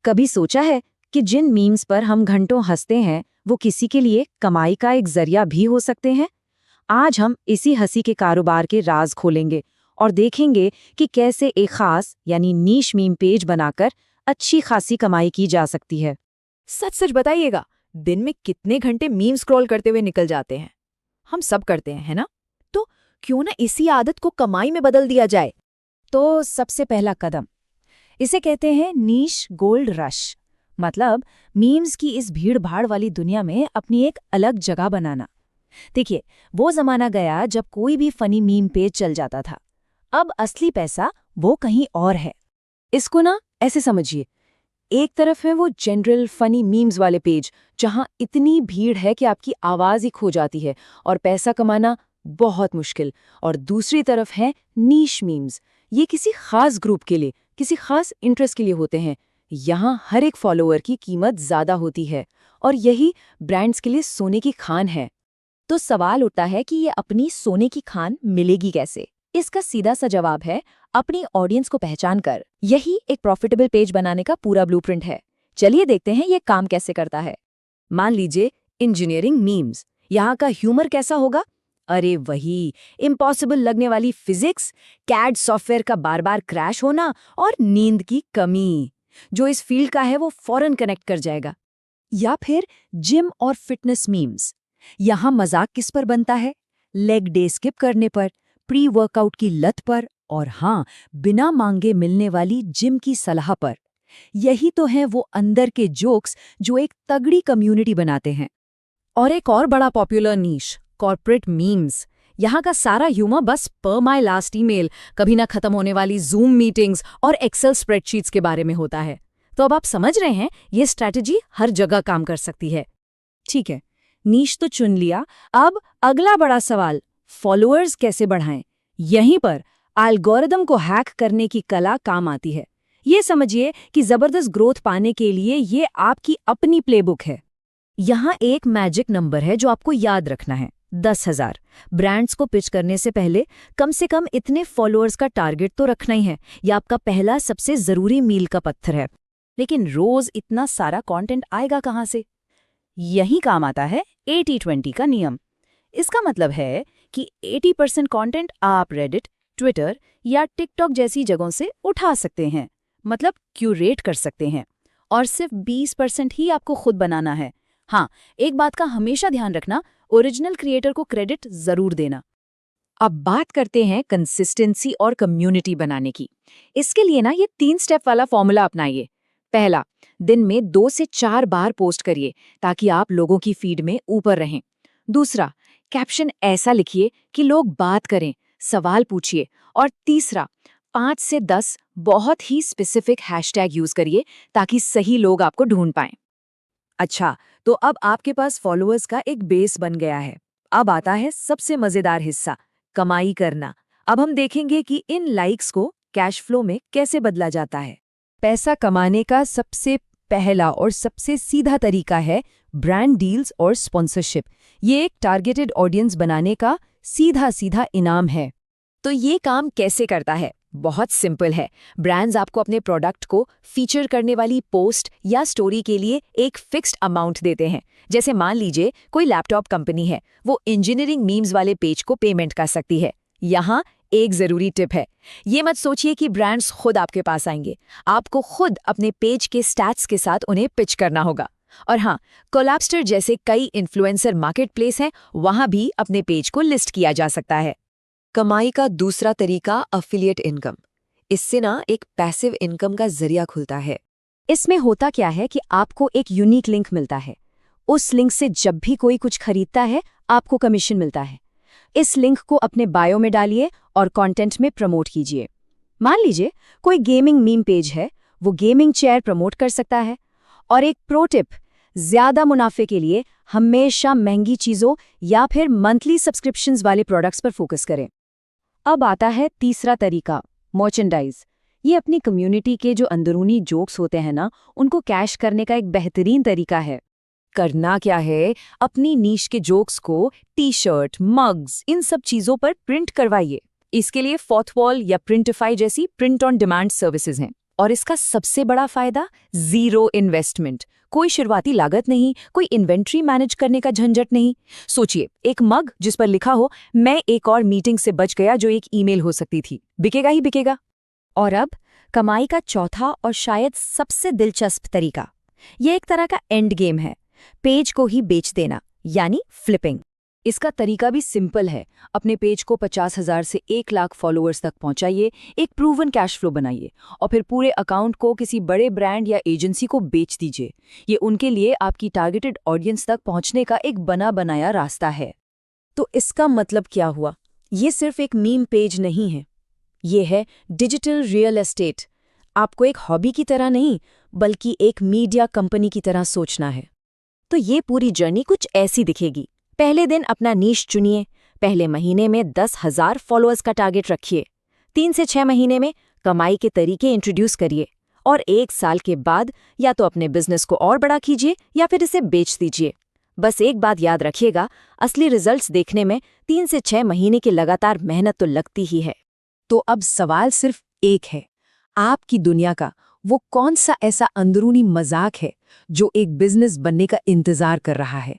कभी सोचा है कि जिन मीम्स पर हम घंटों हंसते हैं वो किसी के लिए कमाई का एक जरिया भी हो सकते हैं? आज हम इसी हंसी के कारोबार के राज खोलेंगे और देखेंगे कि कैसे एक खास यानी नीश मीम पेज बनाकर अच्छी खासी कमाई की जा सकती है। सच सच बताइएगा, दिन में कितने घंटे मीम स्क्रॉल करते हुए निकल जाते हैं? हम सब करते हैं, है ना? तो क्यों ना इसी आदत को कमाई में बदल दिया जाए। तो सबसे पहला कदम, इसे कहते हैं नीश गोल्ड रश। मतलब मीम्स की इस भीड़-भाड़ वाली दुनिया में अपनी एक अलग जगह बनाना। देखिए, वो जमाना गया जब कोई भी फनी मीम पेज चल जाता था। अब असली पैसा वो कहीं और है। इसको ना ऐसे समझिए, एक तरफ है वो जनरल फनी मीम्स वाले पेज जहां इतनी भीड़ है कि आपकी आवाज ही खो जाती है और पैसा कमाना बहुत मुश्किल, और दूसरी तरफ है नीश मीम्स। ये किसी खास ग्रुप के लिए, किसी खास इंटरेस्ट के लिए होते हैं। यहाँ हर एक फॉलोअर की कीमत ज्यादा होती है और यही ब्रांड्स के लिए सोने की खान है। तो सवाल उठता है कि ये अपनी सोने की खान मिलेगी कैसे? इसका सीधा सा जवाब है अपनी ऑडियंस को पहचान कर। यही एक प्रॉफिटेबल पेज बनाने का पूरा ब्लूप्रिंट है। चलिए देखते हैं ये काम कैसे करता है। मान लीजिए इंजीनियरिंग मीम्स, यहाँ का ह्यूमर कैसा होगा? अरे वही इम्पॉसिबल लगने वाली फिजिक्स, कैड सॉफ्टवेयर का बार बार क्रैश होना और नींद की कमी। जो इस फील्ड का है वो फौरन कनेक्ट कर जाएगा। या फिर जिम और फिटनेस मीम्स, यहाँ मजाक किस पर बनता है? लेग डे स्किप करने पर, प्री वर्कआउट की लत पर, और हाँ, बिना मांगे मिलने वाली जिम की सलाह पर। यही तो है वो अंदर के जोक्स जो एक तगड़ी कम्युनिटी बनाते हैं। और एक और बड़ा पॉपुलर नीश, कॉर्पोरेट मीम्स। यहाँ का सारा ह्यूमर बस पर माई लास्ट ईमेल, कभी ना खत्म होने वाली जूम मीटिंग्स और एक्सेल स्प्रेडशीट्स के बारे में होता है। तो अब आप समझ रहे हैं, ये स्ट्रैटेजी हर जगह काम कर सकती है। ठीक है, नीश तो चुन लिया। अब अगला बड़ा सवाल, फॉलोअर्स कैसे बढ़ाएं? यहीं पर एल्गोरिदम को हैक करने की कला काम आती है। ये समझिए कि जबरदस्त ग्रोथ पाने के लिए ये आपकी अपनी प्लेबुक है। यहाँ एक मैजिक नंबर है जो आपको याद रखना है, 10,000। ब्रांड्स को पिच करने से पहले कम से कम इतने फॉलोअर्स का टारगेट तो रखना ही है। यह आपका पहला सबसे जरूरी मील का पत्थर है। लेकिन रोज इतना सारा कंटेंट आएगा कहाँ से? यही काम आता है 80-20 का नियम। इसका मतलब है कि 80% कंटेंट आप रेडिट, ट्विटर या टिकटॉक जैसी जगहों से उठा सकते हैं, मतलब क्यूरेट कर सकते हैं, और सिर्फ 20% ही आपको खुद बनाना है। हाँ, एक बात का हमेशा ध्यान रखना, ओरिजिनल क्रिएटर को क्रेडिट जरूर देना। अब बात करते हैं कंसिस्टेंसी और कम्युनिटी बनाने की। इसके लिए ना ये 3 स्टेप वाला फॉर्मूला अपनाइए। पहला, दिन में 2 से 4 बार पोस्ट करिए ताकि आप लोगों की फीड में ऊपर रहें। दूसरा, कैप्शन ऐसा लिखिए कि लोग बात करें, सवाल पूछिए। और तीसरा, 5 से 10 बहुत ही स्पेसिफिक हैशटैग यूज करिए ताकि सही लोग आपको ढूंढ पाएं। अच्छा, तो अब आपके पास फॉलोअर्स का एक बेस बन गया है। अब आता है सबसे मजेदार हिस्सा, कमाई करना। अब हम देखेंगे कि इन लाइक्स को कैश फ्लो में कैसे बदला जाता है। पैसा कमाने का सबसे पहला और सबसे सीधा तरीका है ब्रांड डील्स और स्पॉन्सरशिप। ये एक टारगेटेड ऑडियंस बनाने का सीधा सीधा इनाम है। तो ये काम कैसे करता है? बहुत सिंपल है। ब्रांड्स आपको अपने प्रोडक्ट को फीचर करने वाली पोस्ट या स्टोरी के लिए एक फिक्स्ड अमाउंट देते हैं। जैसे मान लीजिए कोई लैपटॉप कंपनी है, वो इंजीनियरिंग मीम्स वाले पेज को पेमेंट कर सकती है। यहाँ एक जरूरी टिप है, ये मत सोचिए कि ब्रांड्स खुद आपके पास आएंगे। आपको खुद अपने पेज के स्टैट्स के साथ उन्हें पिच करना होगा। और हाँ, कोलैबस्टर जैसे कई इन्फ्लुएंसर मार्केटप्लेस हैं, वहां भी अपने पेज को लिस्ट किया जा सकता है। कमाई का दूसरा तरीका अफिलिएट इनकम। इससे ना एक पैसिव इनकम का जरिया खुलता है। इसमें होता क्या है कि आपको एक यूनिक लिंक मिलता है। उस लिंक से जब भी कोई कुछ खरीदता है, आपको कमीशन मिलता है। इस लिंक को अपने बायो में डालिए और कंटेंट में प्रमोट कीजिए। मान लीजिए कोई गेमिंग मीम पेज है, वो गेमिंग चेयर प्रमोट कर सकता है। और एक प्रो टिप, ज्यादा मुनाफे के लिए हमेशा महंगी चीजों या फिर मंथली सब्सक्रिप्शंस वाले प्रोडक्ट्स पर फोकस करें। अब आता है तीसरा तरीका, मर्चेंडाइज। ये अपनी कम्युनिटी के जो अंदरूनी जोक्स होते हैं ना, उनको कैश करने का एक बेहतरीन तरीका है। करना क्या है, अपनी नीश के जोक्स को टी शर्ट, मग्स, इन सब चीजों पर प्रिंट करवाइए। इसके लिए फोर्थवॉल या प्रिंटिफाई जैसी प्रिंट ऑन डिमांड सर्विसेज हैं। और इसका सबसे बड़ा फायदा, जीरो इन्वेस्टमेंट। कोई शुरुआती लागत नहीं, कोई इन्वेंट्री मैनेज करने का झंझट नहीं। सोचिए, एक मग जिस पर लिखा हो मैं एक और मीटिंग से बच गया जो एक ईमेल हो सकती थी, बिकेगा ही बिकेगा। और अब कमाई का चौथा और शायद सबसे दिलचस्प तरीका, ये एक तरह का एंड गेम है, पेज को ही बेच देना, यानी फ्लिपिंग। इसका तरीका भी सिंपल है। अपने पेज को 50,000 से 1 लाख फॉलोअर्स तक पहुंचाइए, एक प्रूवन कैश फ्लो बनाइए और फिर पूरे अकाउंट को किसी बड़े ब्रांड या एजेंसी को बेच दीजिए। ये उनके लिए आपकी टारगेटेड ऑडियंस तक पहुंचने का एक बना बनाया रास्ता है। तो इसका मतलब क्या हुआ? ये सिर्फ एक मीम पेज नहीं है, ये है डिजिटल रियल एस्टेट। आपको एक हॉबी की तरह नहीं, बल्कि एक मीडिया कंपनी की तरह सोचना है। तो ये पूरी जर्नी कुछ ऐसी दिखेगी। पहले दिन अपना नीश चुनिए, पहले महीने में 10,000 फॉलोअर्स का टारगेट रखिए, 3 से 6 महीने में कमाई के तरीके इंट्रोड्यूस करिए, और 1 साल के बाद या तो अपने बिजनेस को और बड़ा कीजिए या फिर इसे बेच दीजिए। बस एक बात याद रखिएगा, असली रिजल्ट्स देखने में 3 से 6 महीने की लगातार मेहनत तो लगती ही है। तो अब सवाल सिर्फ एक है, आपकी दुनिया का वो कौन सा ऐसा अंदरूनी मजाक है जो एक बिजनेस बनने का इंतजार कर रहा है?